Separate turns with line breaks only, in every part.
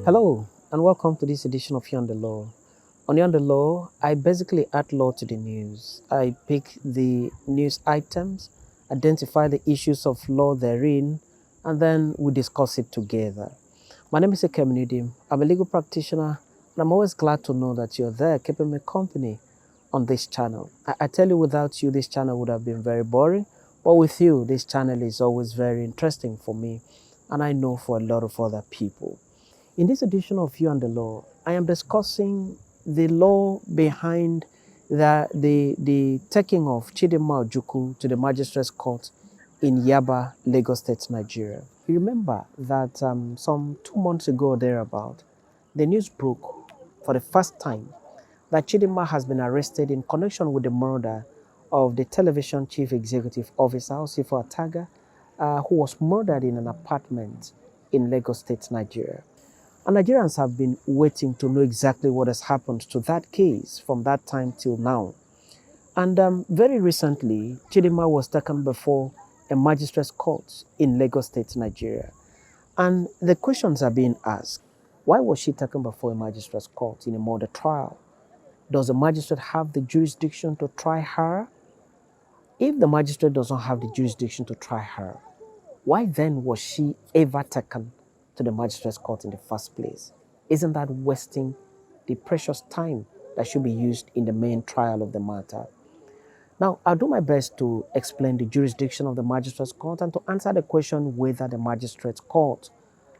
Hello, and welcome to this edition of You on the Law. On You on the Law, I basically add law to the news. I pick the news items, identify the issues of law therein, and then we discuss it together. My name is Ekeminidim. I'm a legal practitioner, and I'm always glad to know that you're there keeping me company on this channel. I tell you, without you, this channel would have been very boring, but with you, this channel is always very interesting for me, and I know for a lot of other people. In this edition of You and the Law, I am discussing the law behind the taking of Chidinma Ojukwu to the Magistrate'S Court in Yaba, Lagos State, Nigeria. You remember that some 2 months ago or thereabout, the news broke for the first time that Chidinma has been arrested in connection with the murder of the television chief executive officer, Osifo Ataga, who was murdered in an apartment in Lagos State, Nigeria. And Nigerians have been waiting to know exactly what has happened to that case from that time till now. And very recently, Chidinma was taken before a magistrate's court in Lagos State, Nigeria. And the questions are being asked. Why was she taken before a magistrate's court in a murder trial? Does the magistrate have the jurisdiction to try her? If the magistrate does not have the jurisdiction to try her, why then was she ever taken to the magistrate's court in the first place? Isn't that wasting the precious time that should be used in the main trial of the matter? Now, I'll do my best to explain the jurisdiction of the magistrate's court and to answer the question whether the magistrate's court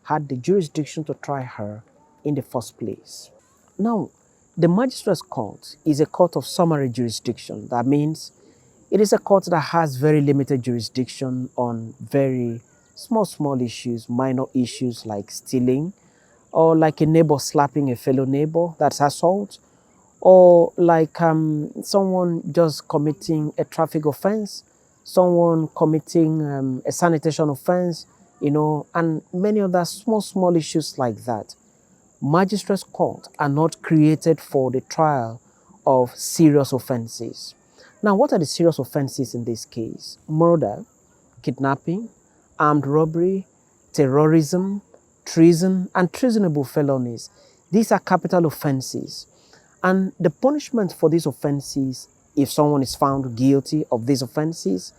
had the jurisdiction to try her in the first place. Now, the magistrate's court is a court of summary jurisdiction. That means it is a court that has very limited jurisdiction on very small issues, minor issues like stealing, or like a neighbor slapping a fellow neighbor, that's assault, or like someone just committing a traffic offense, someone committing a sanitation offense, and many other small issues like that. Magistrates' courts are not created for the trial of serious offenses. Now, what are the serious offenses in this case? Murder, kidnapping, armed robbery, terrorism, treason, and treasonable felonies. These are capital offenses. And the punishment for these offenses, if someone is found guilty of these offenses,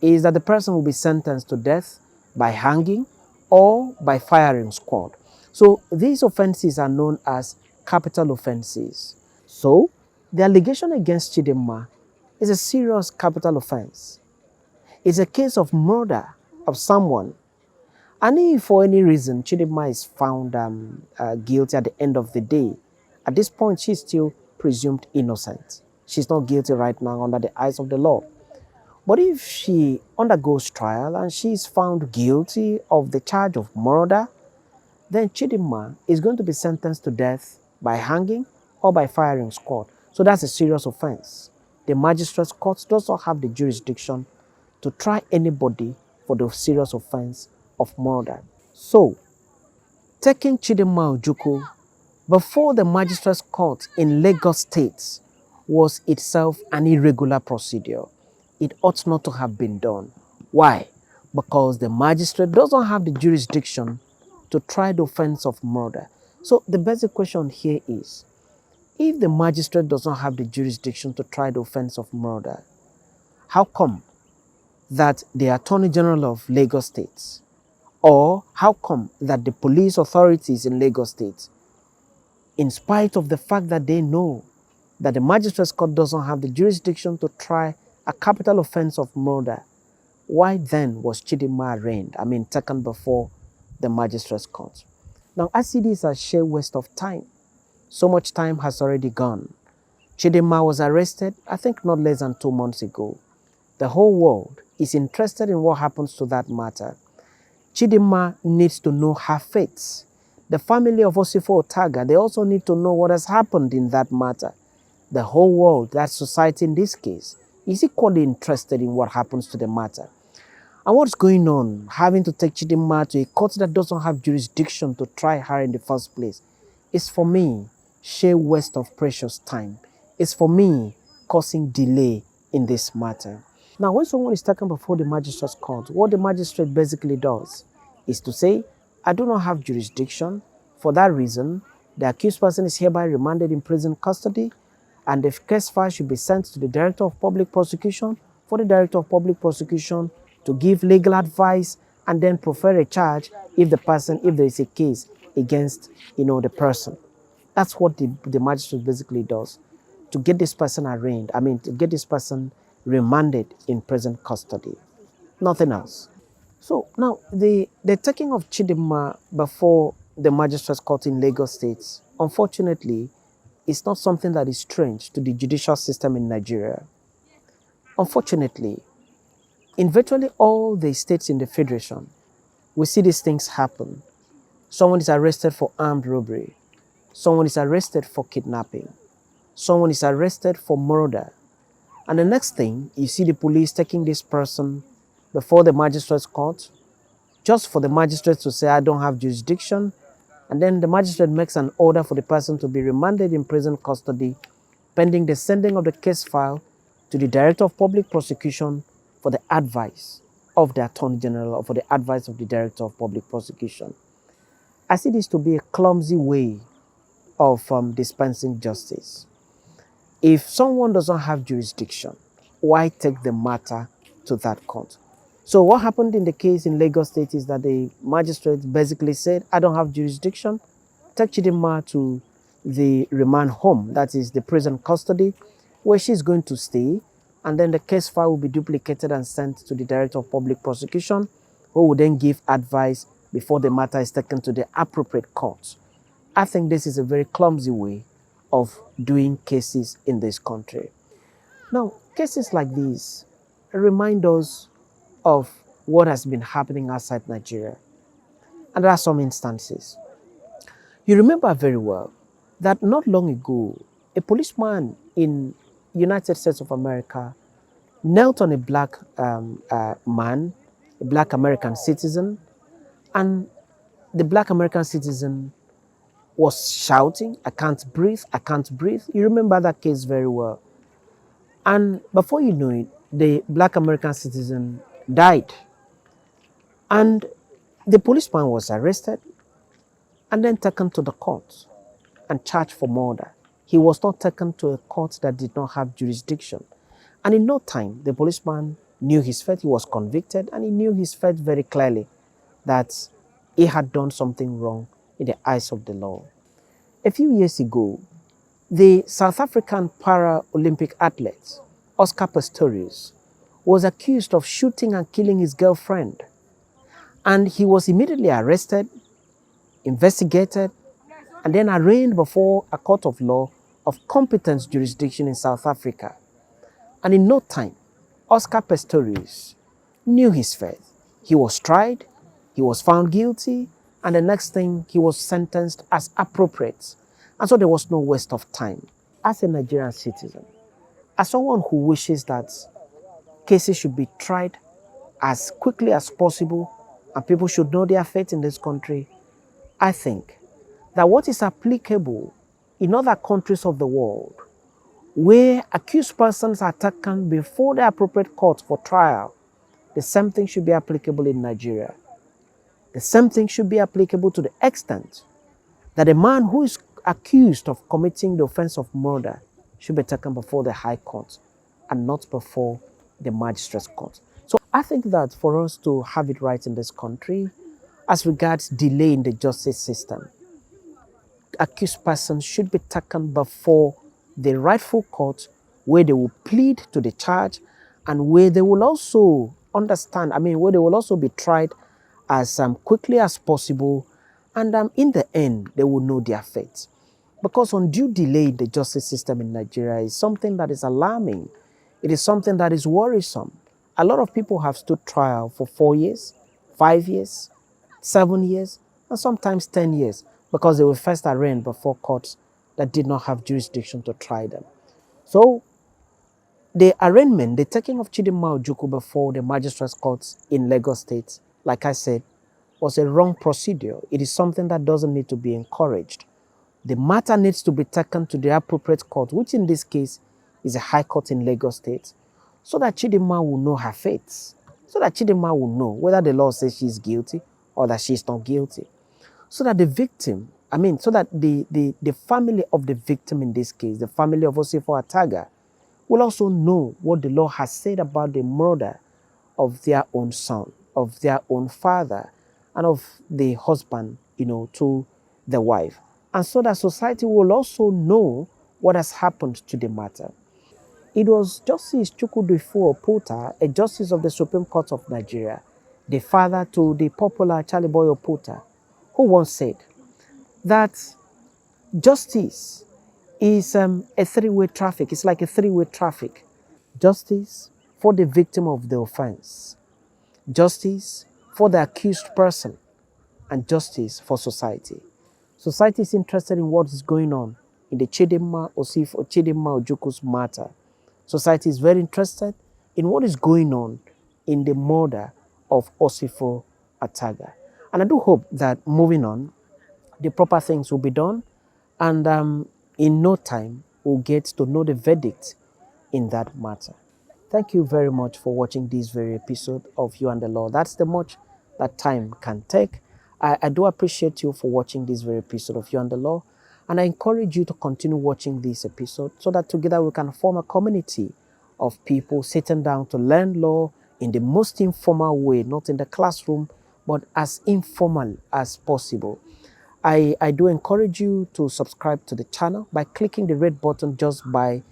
is that the person will be sentenced to death by hanging or by firing squad. So these offenses are known as capital offenses. So the allegation against Chidinma is a serious capital offense. It's a case of murder of someone. And if for any reason Chidinma is found guilty at the end of the day, at this point she's still presumed innocent. She's not guilty right now under the eyes of the law. But if she undergoes trial and she is found guilty of the charge of murder, then Chidinma is going to be sentenced to death by hanging or by firing squad. So that's a serious offense. The magistrate's court does not have the jurisdiction to try anybody for the serious offense of murder. So, taking Chidinma Ojukwu before the magistrate's court in Lagos State was itself an irregular procedure. It ought not to have been done. Why? Because the magistrate doesn't have the jurisdiction to try the offense of murder. So the basic question here is, if the magistrate does not have the jurisdiction to try the offense of murder, how come that the Attorney General of Lagos State, or how come that the police authorities in Lagos State, in spite of the fact that they know that the magistrate's court doesn't have the jurisdiction to try a capital offense of murder, why then was Chidinma arraigned, taken before the magistrate's court? Now, I see this as sheer waste of time. So much time has already gone. Chidinma was arrested, I think not less than 2 months ago. The whole world is interested in what happens to that matter. Chidinma needs to know her fate. The family of Osifo Ataga, they also need to know what has happened in that matter. The whole world, that society in this case, is equally interested in what happens to the matter. And what's going on, having to take Chidinma to a court that doesn't have jurisdiction to try her in the first place, is for me sheer waste of precious time. It's for me causing delay in this matter. Now, when someone is taken before the magistrate's court, what the magistrate basically does is to say, I do not have jurisdiction For that reason, the accused person is hereby remanded in prison custody, and the case file should be sent to the Director of Public Prosecution for the Director of Public Prosecution to give legal advice and then prefer a charge if there is a case against, the person. That's what the magistrate basically does to get this person arraigned. To get this person remanded in prison custody. Nothing else. So now the taking of Chidinma before the Magistrate's Court in Lagos State, unfortunately, is not something that is strange to the judicial system in Nigeria. Unfortunately, in virtually all the states in the Federation, we see these things happen. Someone is arrested for armed robbery. Someone is arrested for kidnapping. Someone is arrested for murder. And the next thing, you see the police taking this person before the magistrate's court, just for the magistrate to say, I don't have jurisdiction. And then the magistrate makes an order for the person to be remanded in prison custody, pending the sending of the case file to the Director of Public Prosecution for the advice of the Attorney General or for the advice of the Director of Public Prosecution. I see this to be a clumsy way of dispensing justice. If someone doesn't have jurisdiction, why take the matter to that court? So what happened in the case in Lagos State is that the magistrate basically said, I don't have jurisdiction, take Chidinma to the remand home, that is the prison custody, where she's going to stay, and then the case file will be duplicated and sent to the Director of Public Prosecution, who will then give advice before the matter is taken to the appropriate court. I think this is a very clumsy way of doing cases in this country. Now, cases like these remind us of what has been happening outside Nigeria. And there are some instances. You remember very well that not long ago, a policeman in United States of America knelt on a black man, a black American citizen, and the black American citizen was shouting, I can't breathe, I can't breathe. You remember that case very well. And before you know it, the black American citizen died. And the policeman was arrested and then taken to the court and charged for murder. He was not taken to a court that did not have jurisdiction. And in no time, the policeman knew his fate. He was convicted and he knew his fate very clearly that he had done something wrong in the eyes of the law. A few years ago, the South African Paralympic athlete, Oscar Pistorius, was accused of shooting and killing his girlfriend. And he was immediately arrested, investigated, and then arraigned before a court of law of competent jurisdiction in South Africa. And in no time, Oscar Pistorius knew his fate. He was tried, he was found guilty, and the next thing, he was sentenced as appropriate. And so there was no waste of time. As a Nigerian citizen, as someone who wishes that cases should be tried as quickly as possible and people should know their fate in this country, I think that what is applicable in other countries of the world where accused persons are taken before the appropriate court for trial, the same thing should be applicable in Nigeria. The same thing should be applicable to the extent that a man who is accused of committing the offense of murder should be taken before the High Court and not before the Magistrate's Court. So I think that for us to have it right in this country, as regards delay in the justice system, accused persons should be taken before the rightful court where they will plead to the charge and where they will also understand, where they will also be tried as quickly as possible, and in the end, they will know their fate. Because undue delay in the justice system in Nigeria is something that is alarming. It is something that is worrisome. A lot of people have stood trial for 4 years, 5 years, 7 years, and sometimes 10 years because they were first arraigned before courts that did not have jurisdiction to try them. So the arraignment, the taking of Chidinma Ojukwu before the Magistrate's Court in Lagos State, like I said, was a wrong procedure. It is something that doesn't need to be encouraged. The matter needs to be taken to the appropriate court, which in this case is a High Court in Lagos State, so that Chidinma will know her fate, so that Chidinma will know whether the law says she is guilty or that she is not guilty, so that the victim so that the family of the victim in this case, the family of Osifo Ataga, will also know what the law has said about the murder of their own son, of their own father, and of the husband, to the wife. And so that society will also know what has happened to the matter. It was Justice Chukwudifo Opota, a justice of the Supreme Court of Nigeria, the father to the popular Charlie Boy Opota, who once said that justice is a three-way traffic. It's like a three-way traffic. Justice for the victim of the offense, justice for the accused person, and justice for society. Society is interested in what is going on in the Chidinma Ojukwu's matter. Society is very interested in what is going on in the murder of Osifo Ataga. And I do hope that moving on, the proper things will be done, and in no time, we'll get to know the verdict in that matter. Thank you very much for watching this very episode of You and the Law. That's the much that time can take. I do appreciate you for watching this very episode of You and the Law, and I encourage you to continue watching this episode so that together we can form a community of people sitting down to learn law in the most informal way, not in the classroom, but as informal as possible. I do encourage you to subscribe to the channel by clicking the red button just by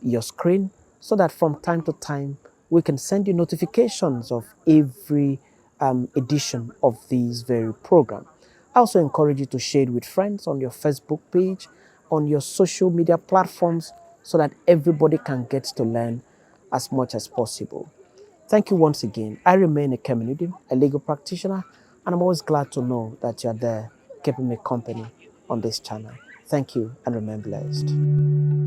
your screen, so that from time to time we can send you notifications of every edition of this very program. I also encourage you to share it with friends on your Facebook page, on your social media platforms, so that everybody can get to learn as much as possible. Thank you once again. I remain a Kemenudim, a legal practitioner, and I'm always glad to know that you're there keeping me company on this channel. Thank you and remain blessed.